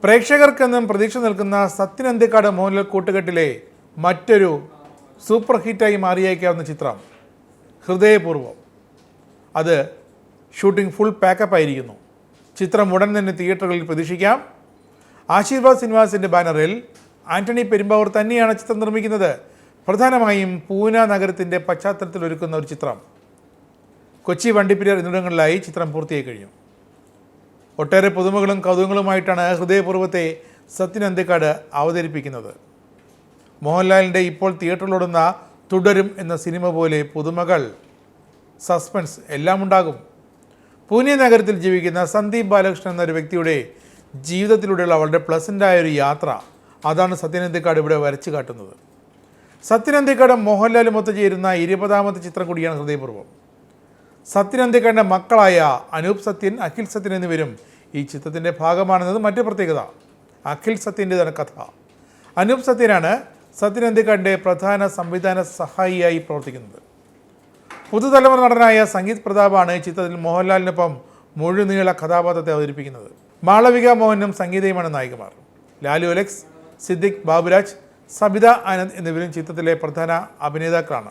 പ്രേക്ഷകർക്കെന്നും പ്രതീക്ഷ നിൽക്കുന്ന സത്യൻ അന്തിക്കാട് മോഹൻലാൽ കൂട്ടുകെട്ടിലെ മറ്റൊരു സൂപ്പർ ഹിറ്റായി മാറിയേക്കാവുന്ന ചിത്രം ഹൃദയപൂർവ്വം. അത് ഷൂട്ടിംഗ് ഫുൾ പാക്കപ്പ് ആയിരിക്കുന്നു. ചിത്രം ഉടൻ തന്നെ തിയേറ്ററുകളിൽ പ്രതീക്ഷിക്കാം. ആശീർവാദ് സിനിമാസിൻ്റെ ബാനറിൽ ആൻ്റണി പെരുമ്പാവൂർ തന്നെയാണ് ചിത്രം നിർമ്മിക്കുന്നത്. പ്രധാനമായും പൂന നഗരത്തിൻ്റെ പശ്ചാത്തലത്തിൽ ഒരുക്കുന്ന ഒരു ചിത്രം. കൊച്ചി, വണ്ടിപ്പെരിയാർ എന്നിവിടങ്ങളിലായി ചിത്രം പൂർത്തിയായി കഴിഞ്ഞു. ഒട്ടേറെ പുതുമകളും കൗതുകങ്ങളുമായിട്ടാണ് ഹൃദയപൂർവ്വത്തെ സത്യൻ അന്തിക്കാട് അവതരിപ്പിക്കുന്നത്. മോഹൻലാലിൻ്റെ ഇപ്പോൾ തിയേറ്ററിലോടുന്ന തുടരും എന്ന സിനിമ പോലെ പുതുമകൾ, സസ്പെൻസ് എല്ലാം ഉണ്ടാകും. പൂനെ നഗരത്തിൽ ജീവിക്കുന്ന സന്ദീപ് ബാലകൃഷ്ണൻ എന്നൊരു വ്യക്തിയുടെ ജീവിതത്തിലൂടെയുള്ള വളരെ പ്ലസൻ്റായ ഒരു യാത്ര, അതാണ് സത്യൻ അന്തിക്കാട് ഇവിടെ വരച്ചു കാട്ടുന്നത്. സത്യൻ അന്തിക്കാട് മോഹൻലാലും ഒത്തുചേരുന്ന 20ാമത്തെ ചിത്രം കൂടിയാണ് ഹൃദയപൂർവ്വം. സത്യൻ അന്തിക്കാടിൻ്റെ മക്കളായ അനൂപ് സത്യൻ, അഖിൽ സത്യൻ എന്നിവരും ഈ ചിത്രത്തിൻ്റെ ഭാഗമാണെന്നത് മറ്റു പ്രത്യേകത. അഖിൽ സത്യൻ്റെതാണ് കഥ. അനൂപ് സത്യനാണ് സത്യൻ അന്തിക്കാടിൻ്റെ പ്രധാന സംവിധാന സഹായിയായി പ്രവർത്തിക്കുന്നത്. പുതുതലമുറ നടനായ സംഗീത് പ്രതാപാണ് ഈ ചിത്രത്തിൽ മോഹൻലാലിനൊപ്പം മുഴുനീള കഥാപാത്രത്തെ അവതരിപ്പിക്കുന്നത്. മാളവിക മോഹനും സംഗീതയുമാണ് നായികമാർ. ലാലു അലക്സ്, സിദ്ദിഖ്, ബാബുരാജ്, സബിത ആനന്ദ് എന്നിവരും ചിത്രത്തിലെ പ്രധാന അഭിനേതാക്കളാണ്.